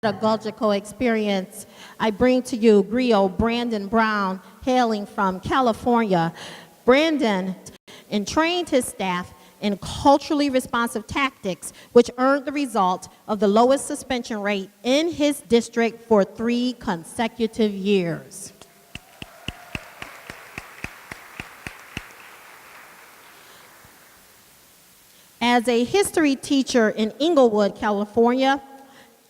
pedagogical experience, I bring to you griot Brandon Brown, hailing from California. Brandon trained his staff in culturally responsive tactics, which earned the result of the lowest suspension rate in his district for 3 consecutive years. As a history teacher in Inglewood, California,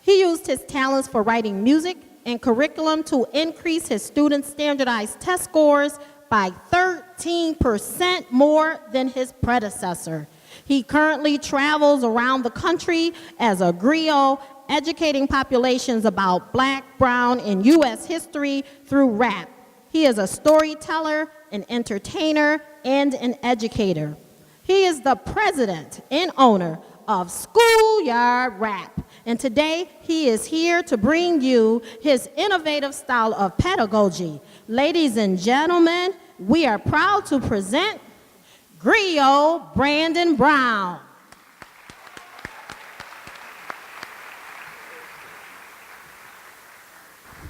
he used his talents for writing music and curriculum to increase his students' standardized test scores by 13% more than his predecessor. He currently travels around the country as a griot, educating populations about Black, Brown, and U.S. history through rap. He is a storyteller, an entertainer, and an educator. He is the president and owner of Schoolyard Rap, and today he is here to bring you his innovative style of pedagogy. Ladies and gentlemen, we are proud to present griot Brandon Brown.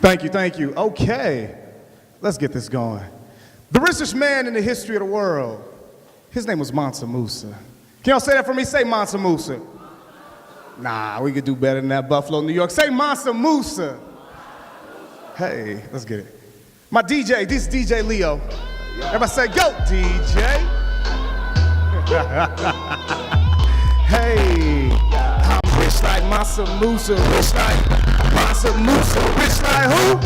Thank you. Okay, let's get this going. The richest man in the history of the world, his name was Mansa Musa. Can y'all say that for me? Say Mansa Musa. Nah, we could do better than that. Buffalo, New York. Say Mansa Musa. Hey, let's get it. My DJ, this is DJ Leo. Everybody say, go, DJ. Hey, I'm rich like Mansa Musa, rich like Mansa Musa, rich like who?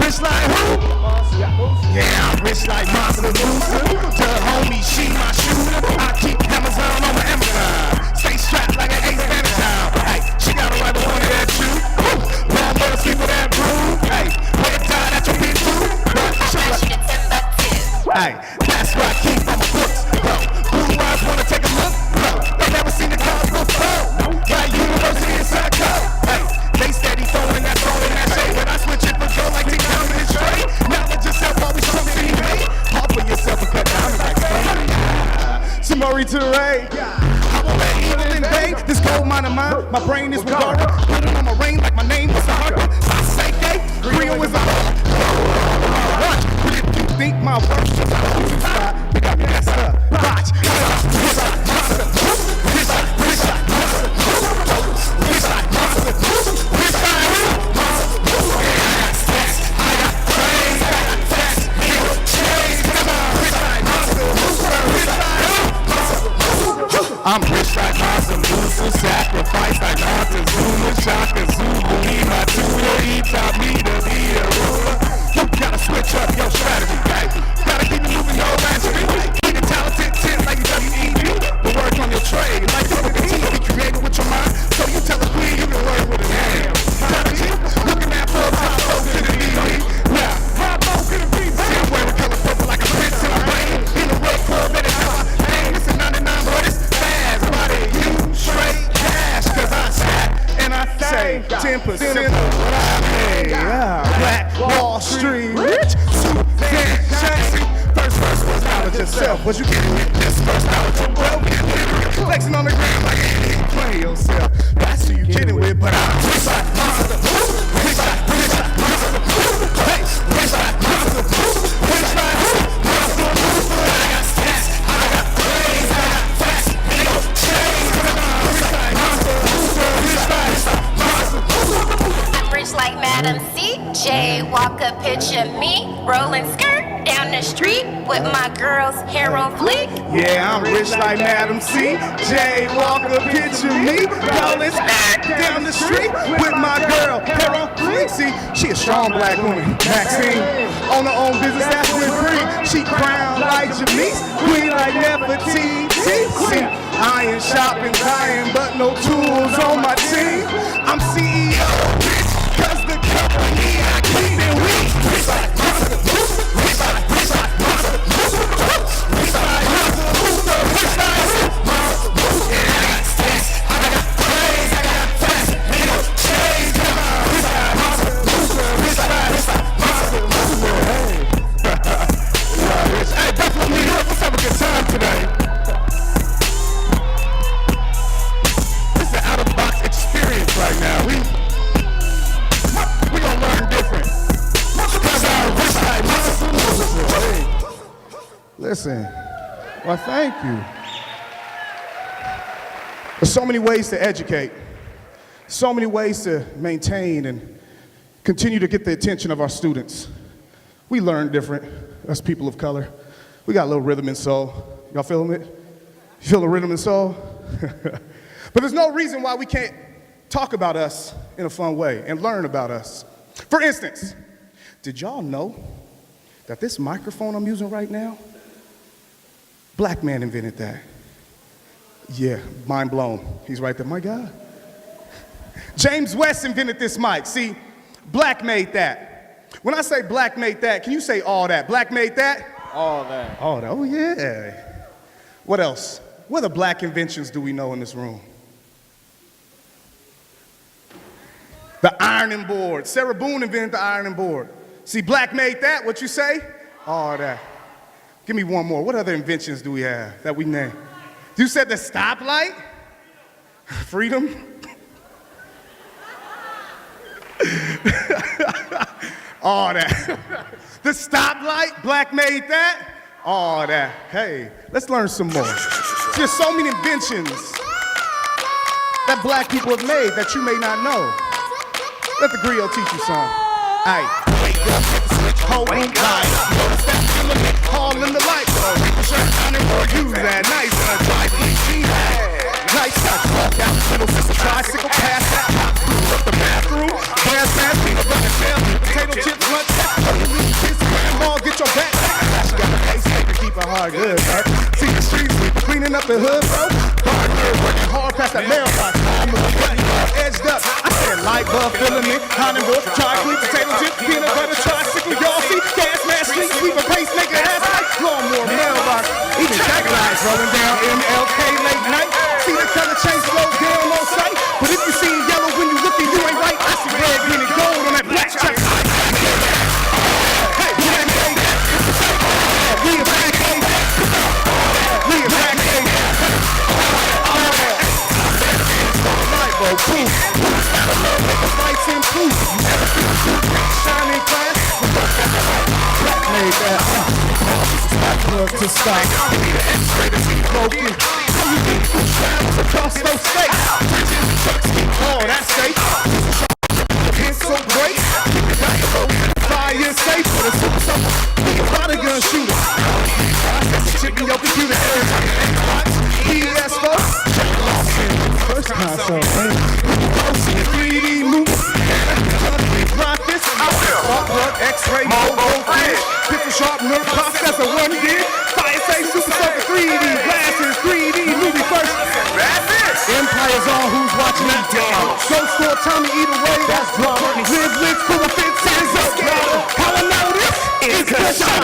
Rich like who? Yeah, I'm rich like Mansa Musa. Tell homie she my shooter. I keep Amazon on my Amazon. Stay strapped like an ace Amazon. Hey, she got a right to want that too. Long better sleep with that broom. Hey, when it died at your bitch too. Hey, that's why I keep on my books. Blue eyes wanna take a look. They never seen the cars before. Right university inside code. Hey, they steady throwing that shade. When I switch it for Joe like take down in the tray. Knowledge yourself always something you hate. Offer yourself a cut down like Samori to the raid. I won't let evil invade this gold mine of mine. My brain is with aura. Put it on my rain like my name was a harbor. I say gay, Rio is a watch. If you think my work is a you got me messed up. Watch. I'm rich like Mansa Musa, sacrifice like Montezuma, Shaka Zulu, be my tutor, he taught me to be a ruler. You gotta switch up your strategy, right? Gotta keep it moving your mastery. Keep it talented, 10 like WEB. The work on your trade, like you look at TV, be creative with your mind. So you tell a queen you can work with an hand. Strategy, looking at full time, so to the DD. Yeah, how low could it be? See, I'm wearing color purple like a prince in a rain. In the red club, and it's how I aim. It's a 99, but it's you straight cash, cause I sat and I say 10% of what I pay. Black Wall Street, rich, Superman, Jackson. First verse was knowledge yourself. What you getting with this first knowledge of wealth? Flexing on the ground like you play yourself. That's who you kidding with, but I'm rich like Monster. Rich like Monster. Hey, rich like Monster. Rich like Monster. I got stats, I got praise, I got facts. I'm rich like Madam C. J. Walker, picture me rolling skirt down the street with my girls hair on fleek. Yeah, I'm rich like Madam C. J. Walker, picture me rolling skirt down the street with my girl hair on fleek. See, she a strong black woman. Maxine on her own business, that's with free. She crowned like Janice, queen like Nefertiti. See, I ain't shopping, buying, but no tools on my team. I'm CEO, bitch, cause the company I keep it weak. Rich like Monster, rich like Monster, rich like Monster, rich like Monster. Yeah, I got stats, I got praise, I got facts, ain't no change. Rich like Monster, rich like Monster. Hey, Buffalo, New York, let's have a good time today. Right now, Listen, well, thank you. There's so many ways to educate, so many ways to maintain and continue to get the attention of our students. We learn different, us people of color. We got a little rhythm and soul. Y'all feeling it? You feel the rhythm and soul? But there's no reason why we can't talk about us in a fun way and learn about us. For instance, did y'all know that this microphone I'm using right now, black man invented that? Yeah, mind blown. He's right there, my God. James West invented this mic. See, black made that. When I say black made that, can you say all that? Black made that? All that. All that, oh yeah. What else? What other black inventions do we know in this room? The ironing board. Sarah Boone invented the ironing board. See, black made that, what you say? All that. Give me one more. What other inventions do we have that we name? You said the stoplight? Freedom? All that. The stoplight, black made that? All that. Hey, let's learn some more. There's so many inventions that black people have made that you may not know. Let the griot teach you some. Aight. Whole room light. All in the light. Use that nice. Nice touch. Walk out, little sister, tricycle, pass that. Up the bathroom. Pass, peanut butter, jam, potato chips, lunch. Kiss, grandma, get your back. She got a face to keep her heart good, man. See the streets, cleaning up the hood, bro. Hard good, working hard past that mailbox. I'm edged up. I said light bulb filament, Hollywood, chocolate, potato chips, peanut butter, tricycle. Y'all see gas mask, street sweeper, pacemaker, ass light, lawnmower, mailbox. Even jacket lights rolling down MLK late night. See the color change slow down on sight. But if you see yellow when you look, you ain't right. I see red, green, and gold on that black check. Hey, black eight. We a black eight. We a black eight. Light bulb, poof. Lights in poof. Shining class. Black made that. Look to stop. Broken. Across those states. Oh, that's safe. Pencil break. Fire safe. Body gun shooter. Checking your computer. PS4. First console. 3D movie. Rock this. Blood, X-ray, mobile fish. Picture sharpener, processor, 1 gig. Fire safe, super soaker, 3D glasses, 3D movie first. Empire's on, who's watching that drama? Go score Tommy, either way, that's drama. Live, cool, fit, hands up, brother. How I know this? It's the shot.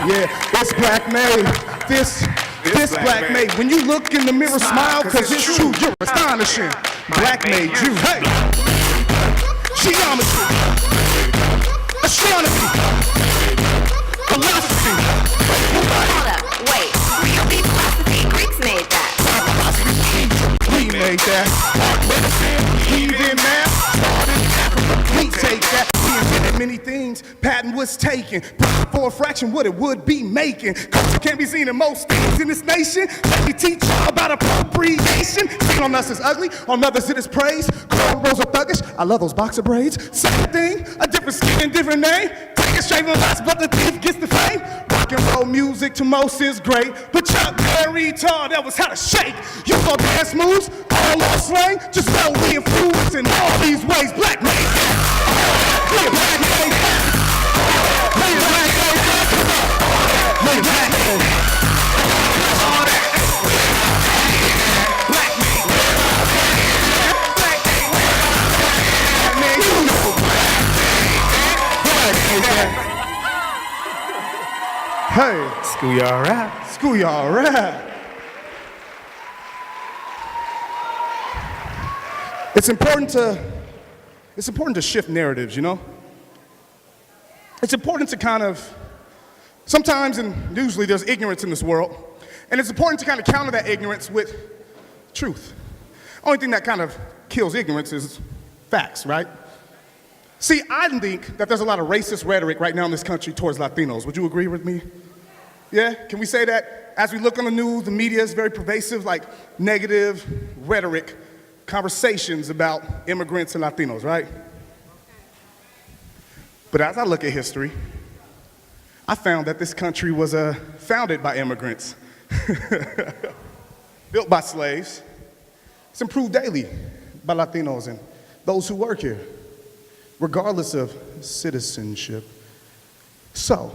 Yeah, it's black made. This black made. When you look in the mirror, smile, cause it's true. You're astonishing. Black made you. Hey, geometry, astronomy, philosophy. Hold up, wait. The philosophy Greeks made that. We made that. Even math. We take that. We invented many things. Patent was taken. For a fraction what it would be making. Culture can't be seen in most things in this nation. Let me teach y'all about appropriation. Seen on us is ugly, on others it is praise. Cornrows are thuggish, I love those boxer braids. Same thing, a different skin, different name. Take it straight from the last, but the thief gets the fame. Rock and roll music to most is great. But Chuck Berry taught that was how to shake. You gon' dance moves, all on slang. Just know we influence in all these ways. Black man, we a black man. We a black man. We a black man. All that. Black man. Black man. You know black man. Hey. Schoolyard rap. Schoolyard rap. It's important to shift narratives, you know? it's important to kind of, sometimes and usually there's ignorance in this world, and it's important to kind of counter that ignorance with truth. Only thing that kind of kills ignorance is facts, right? See, I think that there's a lot of racist rhetoric right now in this country towards Latinos. Would you agree with me? Yeah? Can we say that? As we look on the news, the media is very pervasive, like negative rhetoric, conversations about immigrants and Latinos, right? But as I look at history, I found that this country was founded by immigrants, built by slaves. It's improved daily by Latinos and those who work here, regardless of citizenship. So,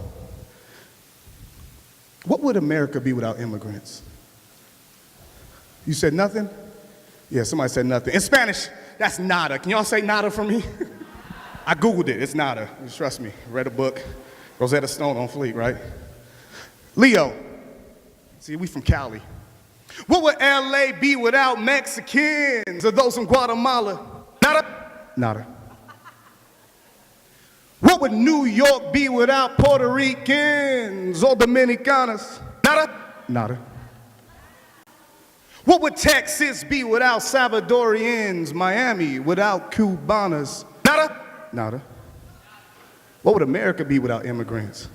what would America be without immigrants? You said nothing? Yeah, somebody said nothing. In Spanish, that's nada. Can y'all say nada for me? I Googled it, it's nada. Just trust me, read a book. Rosetta Stone on fleek, right? Leo, see, we from Cali. What would LA be without Mexicans or those from Guatemala? Nada. Nada. What would New York be without Puerto Ricans or Dominicanas? Nada. Nada. What would Texas be without Salvadorians? Miami without Cubanas? Nada. Nada. What would America be without immigrants?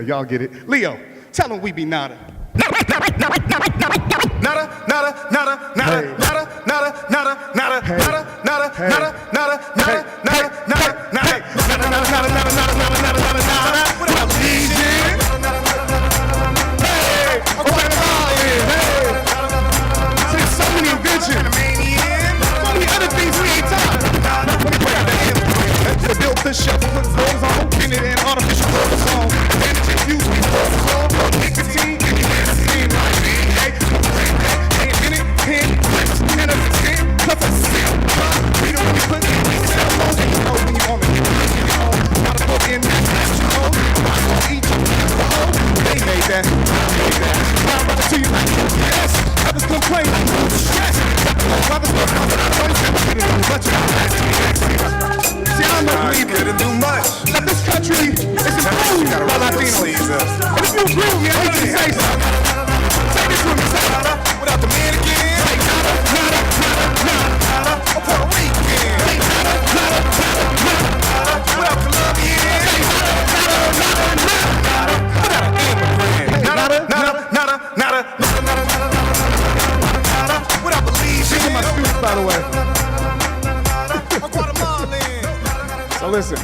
Y'all get it. Leo, tell them we be nada. Nada, nada, nada, nada, nada, nada, nada, nada, nada, nada, nada, nada, nada, nada, nada, nada, nada, nada, without legion. Hey, see, so many inventions, so many other things we ain't taught. Let me put out that immigrant that built the shelter with clothes on, painted and artificial clothes on, and used me clothes on, nicotine. Listen,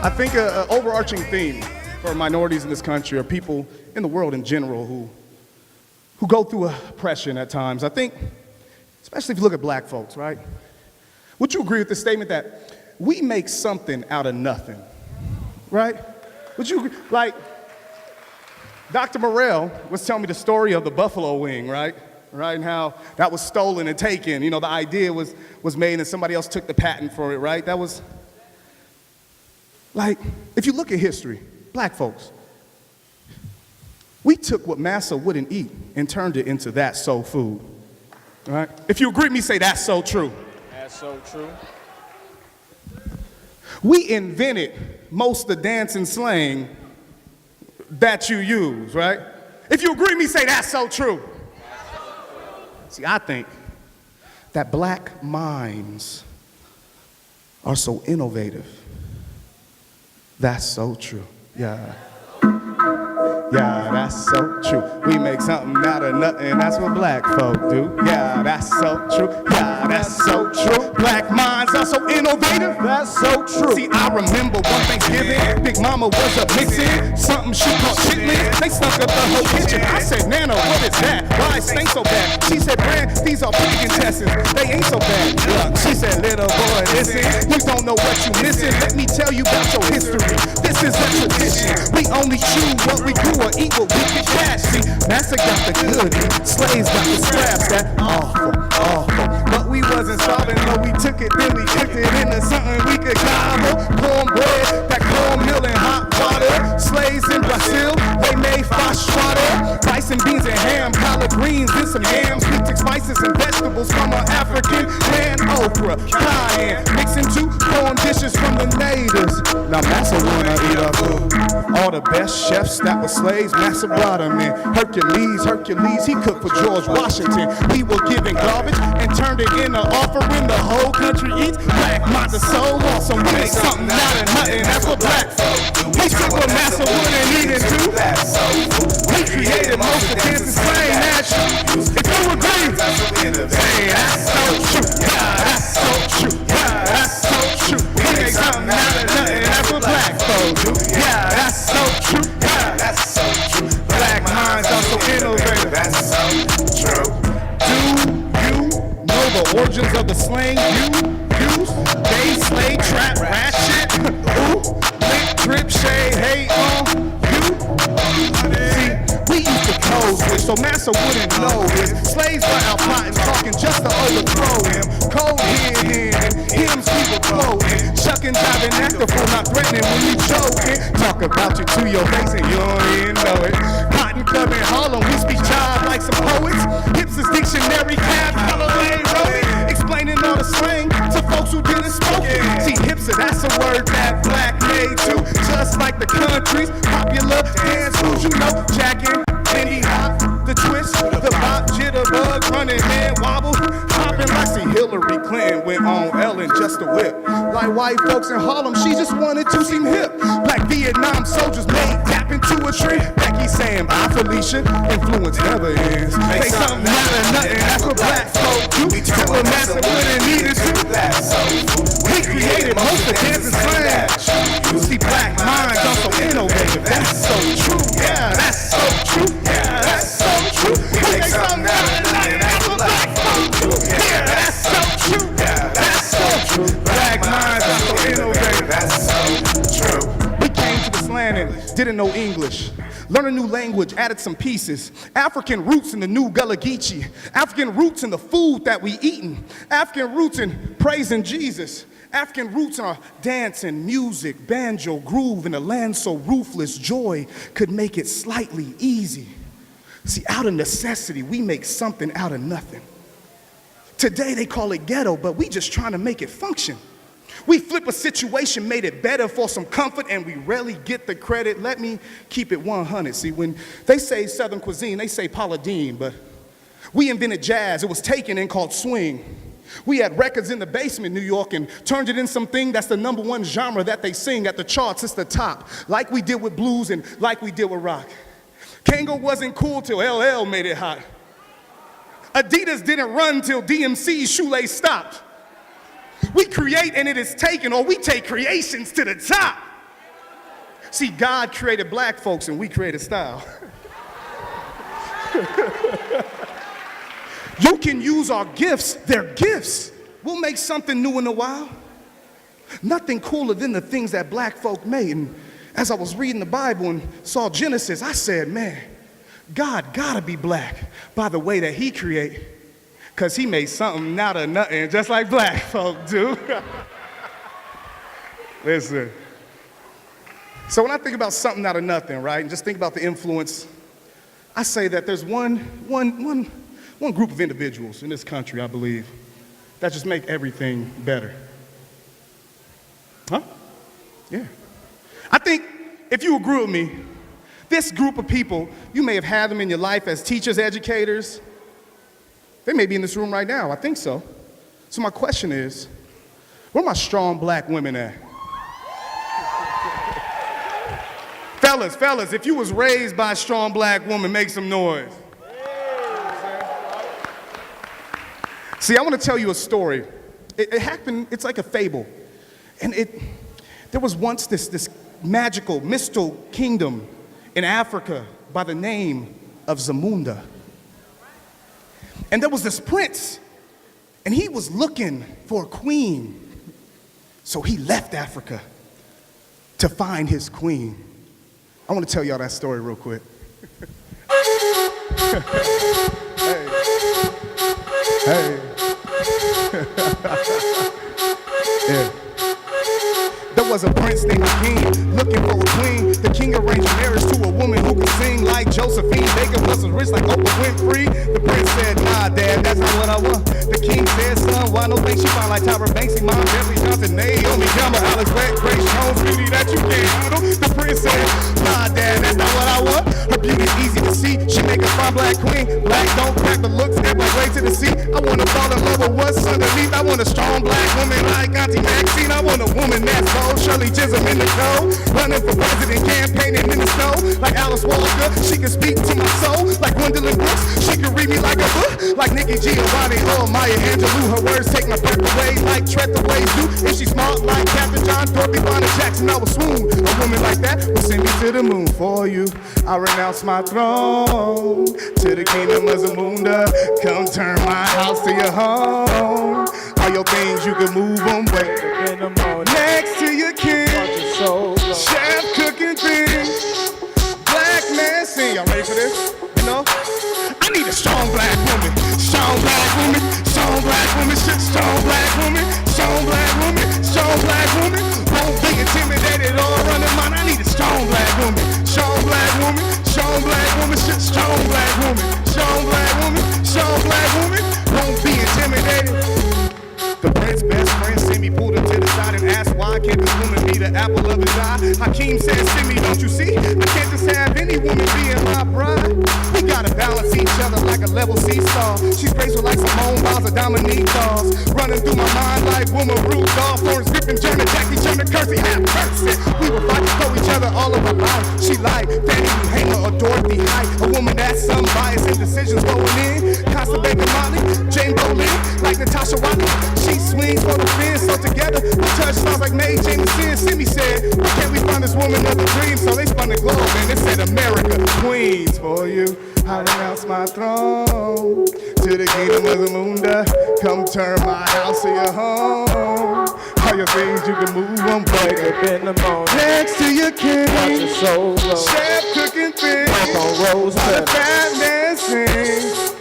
I think an overarching theme for minorities in this country, or people in the world in general who go through oppression at times, I think, especially if you look at black folks, right? Would you agree with the statement that we make something out of nothing, right? Would you agree? Like, Dr. Morrell was telling me the story of the buffalo wing, right? And how that was stolen and taken. You know, the idea was made and somebody else took the patent for it, right? That was, like, if you look at history, black folks, we took what massa wouldn't eat and turned it into that soul food, right? If you agree with me, say that's so true. That's so true. We invented most of the dance and slang that you use, right? If you agree with me, say that's so true. See, I think that black minds are so innovative. That's so true. Yeah. Yeah, that's so true. We make something out of nothing, that's what black folk do. Yeah, that's so true. Yeah, that's so true. Black minds are so innovative. That's so true. See, I remember one Thanksgiving, Big Mama was up mixing something she called chitlins. They stunk up the whole kitchen. I said, Nana, what is that? Why it stink so bad? She said, Brand, these are pig intestines. They ain't so bad. Look, she said, little boy, listen, you don't know what you missing. Let me tell you about your history. This is a tradition. We only chew what we do or eat what we can catch. See, Massa got the good, slaves got the scraps. That awful, awful. But we wasn't starving, no, we took it, then we cooked it into something we could gobble. Cornbread, that cornmeal and hot water. Slaves in Brazil, they made fashada. Rice and beans and ham, collard greens and some yams. We took spices and vegetables from our African land. Okra, cayenne, mixing two corn dishes from the natives. Now Massa wanna eat our food. All the best chefs that were slaves, Massa brought them in. Hercules, he cooked for George Washington. We were giving garbage and turned it into offering. The whole country eats. Black minds are so awesome. We make something out of nothing. That's what black folk do. We took what Massa wouldn't eat it too. We created most of Kansas slang. That's true. If you agree, hey, that's so true. Yeah, that's so true. Yeah, that's so true. We make something out of nothing. That's what black folk do. Yeah, that's so true. Yeah, that's so true. Black minds are so innovative. That's so true. Do you know the origins of the slang you use? They slay, trap, ratchet. Ooh, lick, trip, shade, hate on you. See, we used to code switch, so Massa wouldn't know this. Slaves were out plotting, talking just to overthrow him. Cold him, hymns we were quoting. Shucking, jiving, acting for not threatening when you joking. Talk about you to your face and you don't even know it. Cotton Club in Harlem, we speak jive like some poets. Hipster's dictionary, cab, Colorway, wrote it. Explaining all the slang to folks who didn't spoke it. See, hipster, that's a word that black made too. Just like the country's popular dance moves, you know, jacking, Lindy Hop, the twist, the bop, jitterbug, running man, wobble, hopping like see Hillary Clinton went on Ellen just to whip. Like white folks in Harlem, she just wanted to seem hip. Black Vietnam soldiers made tap into a tree. Becky saying, bye Felicia, influence never ends. Make something out of nothing, that's what black folk do. We took what Massa wouldn't need it to. We created most of Kansas slang. You see black minds are so innovative. That's so true, yeah, that's so true. Yeah, that's so true. We make something out of nothing, that's what black folk do. Yeah, that's so true. Yeah, that's so true. Black minds are so innovative. That's so true. We came to this land and didn't know English. Learn a new language, added some pieces. African roots in the new Gullah Geechee. African roots in the food that we eatin'. African roots in praising Jesus. African roots in our dancing, music, banjo, groove in a land so ruthless, joy could make it slightly easy. See, out of necessity, we make something out of nothing. Today they call it ghetto, but we just trying to make it function. We flip a situation, made it better for some comfort, and we rarely get the credit. Let me keep it 100. See, when they say Southern cuisine, they say Paula Deen, but we invented jazz. It was taken and called swing. We had records in the basement, New York, and turned it in something that's the #1 genre that they sing at the charts. It's the top, like we did with blues and like we did with rock. Kango wasn't cool till LL made it hot. Adidas didn't run till DMC's shoelace stopped. We create and it is taken, or we take creations to the top. See, God created black folks and we created style. You can use our gifts, they're gifts. We'll make something new in a while. Nothing cooler than the things that black folk made. And as I was reading the Bible and saw Genesis, I said, man, God gotta be black by the way that he created. Because he made something out of nothing, just like black folk do. Listen. So when I think about something out of nothing, right, and just think about the influence, I say that there's one group of individuals in this country, I believe, that just make everything better. Huh? Yeah. I think if you agree with me, this group of people, you may have had them in your life as teachers, educators. They may be in this room right now. I think so. So my question is, where are my strong black women at? Fellas, if you was raised by a strong black woman, make some noise. See, I want to tell you a story. It happened, it's like a fable. And there was once this magical, mystical kingdom in Africa by the name of Zamunda. And there was this prince, and he was looking for a queen. So he left Africa to find his queen. I want to tell y'all that story real quick. Hey. Yeah. There was a prince named the king, looking for a queen. The king arranged marriage to a woman who could sing like Josephine Baker, was rich like Oprah Winfrey. The prince said, nah, dad, that's not what I want. The king said, son, why no think she fine like Tyra Banks, Mom, Beverly Johnson, Naomi Campbell, Alex Webb, Grace Jones, Beauty, they my black queen. Black don't crack the looks and my way to the sea. I wanna fall in love with what's underneath. I want a strong black woman like Auntie Maxine. I want a woman that's bold, Shirley Chisholm in the cold. Running for president, campaigning in the snow. Like Alice Walker, she can speak to my soul. Like Gwendolyn Brooks, she can read me like a book. Like Nikki Giovanni, oh Maya Angelou. Her words take my breath away like tread the waves do. If she's smart like Captain John, Dorothy, Bonner Jackson, I will swoon. A woman like that will send me to the moon for you. I renounce my throne to the kingdom of Zamunda. Come turn my house to your home. All your things you can move on, wake up in the morning. Next to your king, chef cooking things. Black man sing, y'all ready for this? You know? I need a strong black woman, strong black woman, strong black woman, strong black woman, strong black woman, strong black woman. Won't be intimidated or running mine. I need a strong black woman, strong black woman, strong black woman, strong black woman, strong black woman, strong black woman. Won't be intimidated. The prince's best friend see me pulled him to the side and asked why can't this woman be the apple of his eye? Hakeem said, see me, don't you see? I can't just have any woman being my bride. We gotta balance each other like a level seesaw. She's graceful like Simone Biles or Dominique Dawes. Running through my mind like woman Rudolph. Florence Griffin, German, Jackie Turner, Kersey, have mercy. We were fighting for each other all of our lives. She like Fannie Lou Hamer or Dorothy Height. A woman that's some bias and decisions going in. Constance Baker Molly, Jane Bolin, like Natasha Wiley. She swings for the fence, so together we touch sounds like May Jameson. Simi said, why can't we find this woman of the dream? So they spun the globe and they said America, Queens for you. I renounce my throne to the kingdom of Zamunda. Come turn my house to your home. All your things you can move on, wake up in the morning. Next to your king, watch your soul glow. Chef cooking things, on rose while the fat man sings.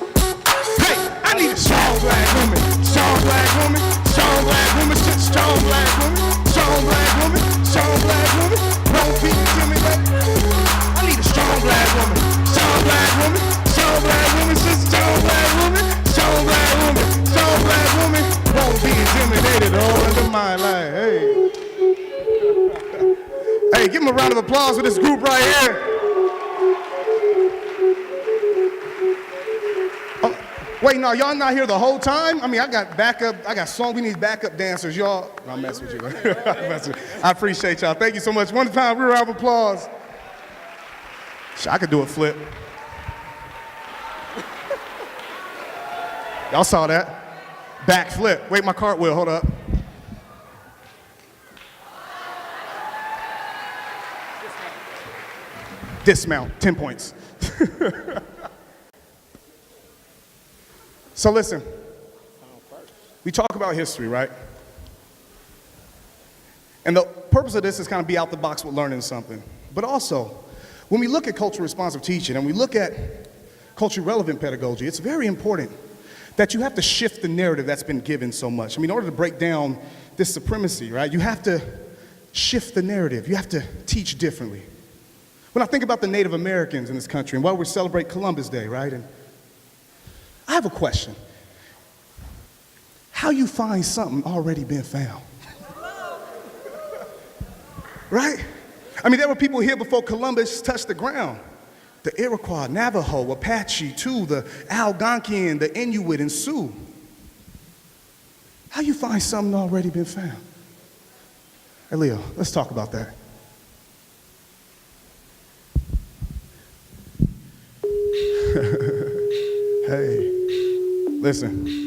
Hey, I need a strong black woman, strong black woman, strong black woman, strong black woman, strong black woman, strong black woman. Won't be intimidated. I need a strong black woman, strong black woman, strong black woman, strong black woman, strong black woman, strong black woman. Won't be intimidated all under my life. Hey, hey, give him a round of applause for this group right here. Wait, no, y'all not here the whole time? I mean, I got backup, I got song, we need backup dancers, y'all. I'll mess with you. I appreciate y'all. Thank you so much. One time, we round of applause. I could do a flip. Y'all saw that. Back flip. Wait, my cartwheel, hold up. Dismount, 10 points. So listen, we talk about history, right? And the purpose of this is kind of be out the box with learning something. But also, when we look at culturally responsive teaching and we look at culturally relevant pedagogy, it's very important that you have to shift the narrative that's been given so much. I mean, in order to break down this supremacy, right, you have to shift the narrative. You have to teach differently. When I think about the Native Americans in this country and while we celebrate Columbus Day, right, and I have a question. How you find something already been found? Right? I mean, there were people here before Columbus touched the ground. The Iroquois, Navajo, Apache, too, the Algonquian, the Inuit, and Sioux. How you find something already been found? Hey, Leo, let's talk about that. Hey, listen.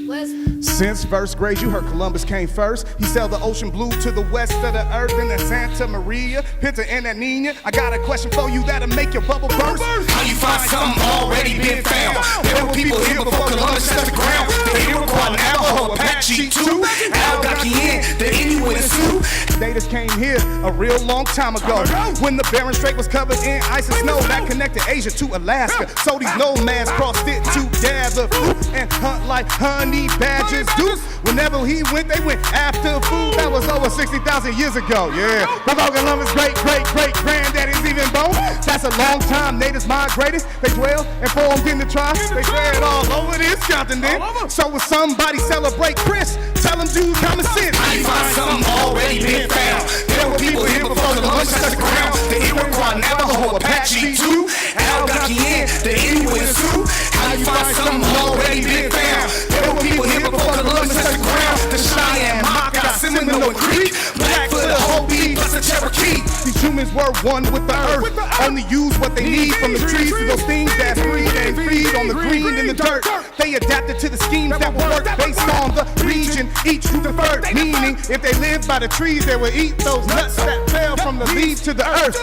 Since first grade, you heard Columbus came first. He sailed the ocean blue to the west of the earth in the Santa Maria, Pinta and that Nina. I got a question for you that'll make your bubble burst. How you find something already been found? There were people here before Columbus touched the ground. The Iroquois, Navajo, Apache, too, Algonquian, the Inuit, and Sioux. They just came here a real long time ago when the Bering Strait was covered in ice and snow that connected Asia to Alaska. So these nomads crossed it to gather fruit and hunt like honey badgers do. Whenever he went, they went after food. That was over 60,000 years ago. Yeah, before Columbus' great-great-great-granddaddy's even born. That's a long time natives migrated. They dwelled and formed in the tribes. They spread all over this continent. So when somebody celebrate Chris, tell them do common sense. How you find something already been found? There were people here before Columbus touched the ground. The Iroquois, Navajo, Apache too. Algonquian, the Inuit and Sioux. How you find something already been found? There were people here before Columbus touched the ground. The Cheyenne, Maka, Seminole, and Creek, Blackfoot, Hopi, plus the Cherokee. These humans were one with the earth. Only use what they need from the trees to those things that breed and feed on the green and the dirt. They adapted to the schemes that would work based on the region each who preferred. Meaning, if they lived by the trees, they would eat those nuts that fell from the leaves to the earth.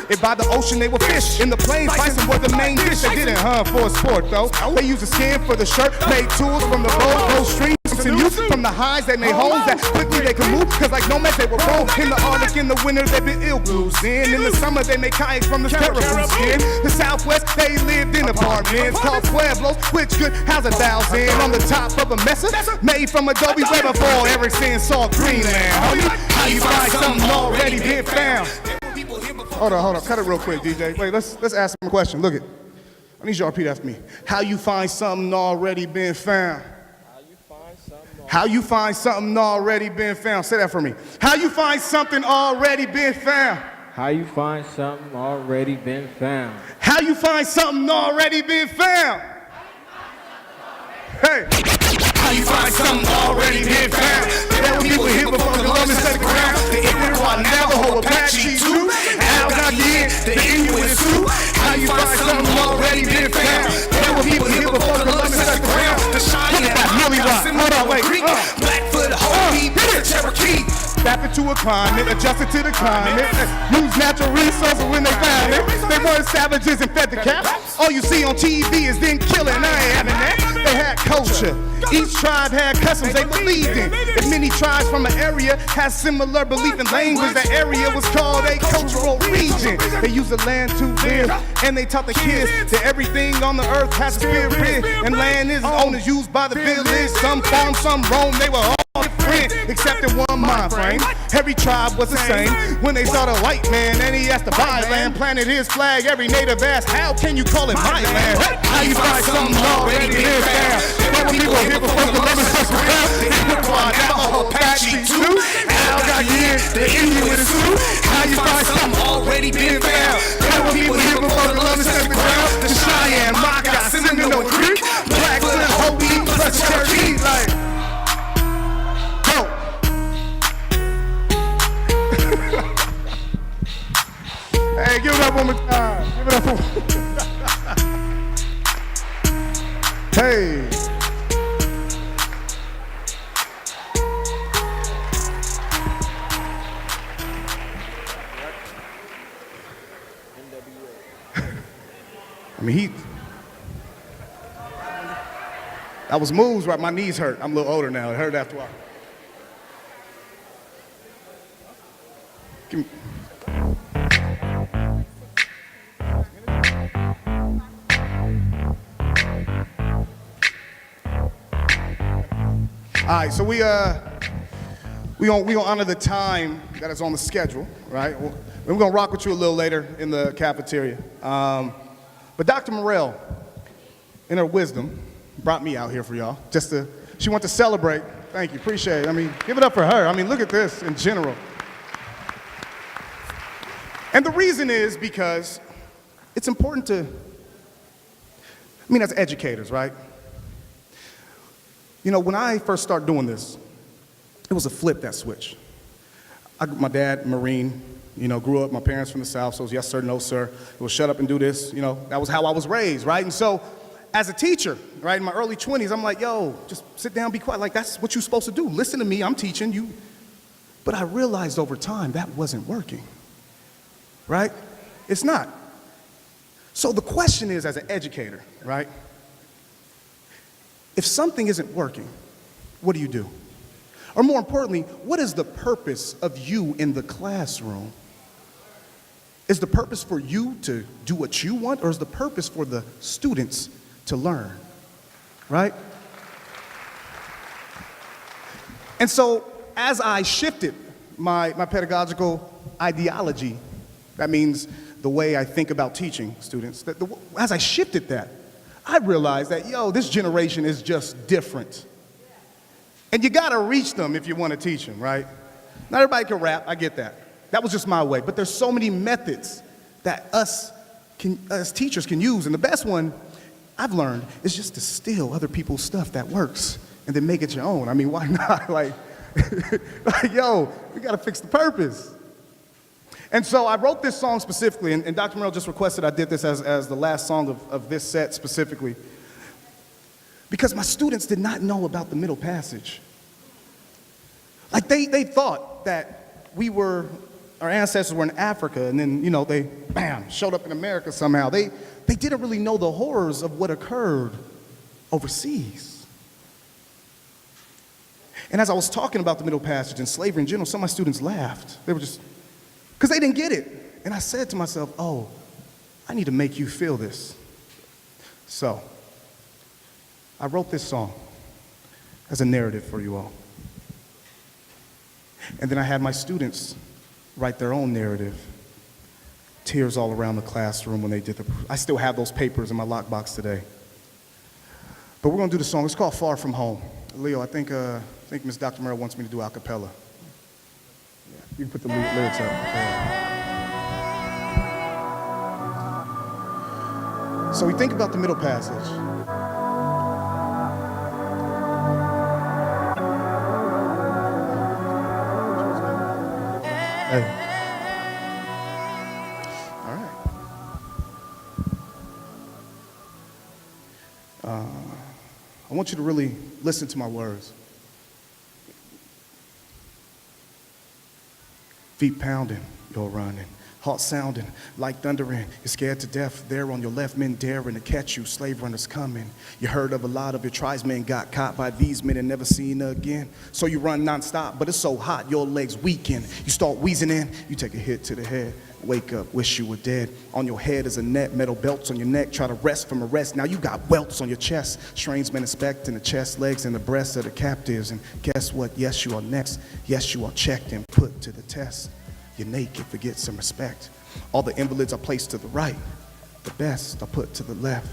If by the ocean they would fish, in the plains bison were the main fish. They didn't hunt for a sport though. They used the skin for the shirt, made tools from the bow streams and use from the hides. They made homes that quickly they could move, cause like nomads they were roam. In the Arctic in the winter they been ill blues. In the summer they made kayaks from the caribou skin. The Southwest they lived in apartments called pueblos, which could house 1,000 on the top of a mesa made from adobe where before Erickson saw Greenland. How you find something already been found? Hold on, cut it real quick, DJ. Wait, let's ask him a question. Look it. I need y'all to repeat after me. How you find something already been found? How you find something already been found? Say that for me. How you find something already been found? How you find something already been found? How you find something already been found? Hey. How you find something already been found? There were people here before Columbus touched the ground. The Inuit, Navajo, Apache too. Algonquian, the Inuit and Sioux. How you find something already been found? There were people here before Columbus touched the ground. The Cheyenne, hold on, wait. Blackfoot, Hopi, Cherokee. Step into a climate, adjusted to the climate. Use natural resources when they found it. They weren't savages and fed the cat. All you see on TV is them killing. I ain't having that. They had culture. Each tribe had customs they believed in. If many tribes from an area had similar belief and language, that area was called a cultural region. They used the land to live, and they taught the kids that everything on the earth has a spirit, and land is owners used by the village. Some farm, some roam. They were all different, except in one mind frame. Every tribe was the same. When they saw the white man and he asked to buy land, planted his flag. Every native asked, how can you call it my land? How you find something already been found? There were people here before Columbus touched the ground. The Inuit, Navajo, Apache too. Algonquian, the Inuit and Sioux. How you find something already been found? There were people here before Columbus touched the ground. The Cheyenne, Maka, Seminole, Creek, Blackfoot, Hopi, plus Cherokee. Like, hey, give it up one more time. Give it up one more time. Hey. I mean, that was moves, right? My knees hurt. I'm a little older now. It hurt after a while. Give me. All right, so we gonna honor the time that is on the schedule, right? We're gonna rock with you a little later in the cafeteria. But Dr. Morrell, in her wisdom, brought me out here for y'all. She wanted to celebrate. Thank you, appreciate it. I mean, give it up for her. I mean, look at this in general. And the reason is because it's important to, as educators, right? You know, when I first started doing this, it was a flip that switch. My dad, Marine, grew up, my parents from the South, so it was yes sir, no sir. It was shut up and do this, that was how I was raised, right? And so as a teacher, right, in my early 20s, I'm like, yo, just sit down, be quiet. Like, that's what you're supposed to do. Listen to me, I'm teaching you. But I realized over time that wasn't working, right? It's not. So the question is, as an educator, right, if something isn't working, what do you do? Or more importantly, what is the purpose of you in the classroom? Is the purpose for you to do what you want, or is the purpose for the students to learn, right? And so as I shifted my pedagogical ideology, that means the way I think about teaching students, as I shifted that, I realized that, this generation is just different. And you gotta reach them if you wanna teach them, right? Not everybody can rap, I get that. That was just my way, but there's so many methods that us teachers can use. And the best one I've learned is just to steal other people's stuff that works and then make it your own. I mean, why not? Like, yo, we gotta fix the purpose. And so I wrote this song specifically, and Dr. Merrill just requested I did this as the last song of this set specifically, because my students did not know about the middle passage. Like, they thought that our ancestors were in Africa, and then, they, bam, showed up in America somehow. They didn't really know the horrors of what occurred overseas. And as I was talking about the middle passage and slavery in general, some of my students laughed. They were just, because they didn't get it. And I said to myself, oh, I need to make you feel this. So I wrote this song as a narrative for you all. And then I had my students write their own narrative. Tears all around the classroom when they did I still have those papers in my lockbox today. But we're gonna do the song. It's called Far From Home. Leo, I think Miss Dr. Merrill wants me to do a cappella. Yeah, you can put the lyrics up. So we think about the middle passage. Hey. All right. I want you to really listen to my words. Feet pounding, you're running. Heart sounding like thundering. You're scared to death. There on your left, men daring to catch you. Slave runners coming. You heard of a lot of your tribesmen got caught by these men and never seen again. So you run nonstop, but it's so hot, your legs weaken. You start wheezing in, you take a hit to the head. Wake up, wish you were dead. On your head is a net, metal belts on your neck. Try to rest from arrest. Now you got welts on your chest. Strange men inspecting the chest, legs, and the breasts of the captives. And guess what? Yes, you are next. Yes, you are checked and put to the test. You're naked, forget some respect. All the invalids are placed to the right. The best are put to the left.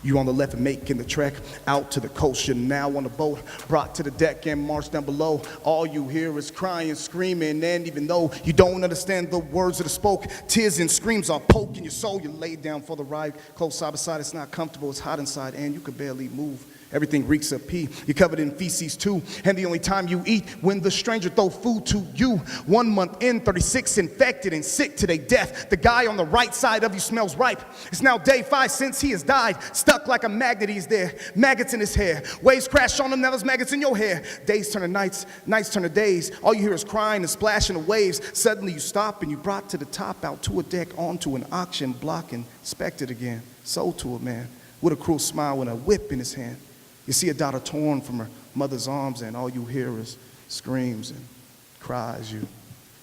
You on the left and making the trek out to the coast. You're now on the boat, brought to the deck and marched down below. All you hear is crying, screaming, and even though you don't understand the words that are spoke, tears and screams are poking your soul. You lay down for the ride, close side by side. It's not comfortable, it's hot inside, and you could barely move. Everything reeks of pee. You're covered in feces too. And the only time you eat when the stranger throw food to you. 1 month in, 36 infected and sick to their death. The guy on the right side of you smells ripe. It's now day 5 since he has died. Stuck like a magnet, he's there. Maggots in his hair. Waves crash on him, now there's maggots in your hair. Days turn to nights, nights turn to days. All you hear is crying and splashing of waves. Suddenly you stop and you brought to the top, out to a deck, onto an auction block, inspected again. Sold to a man with a cruel smile and a whip in his hand. You see a daughter torn from her mother's arms, and all you hear is screams and cries. You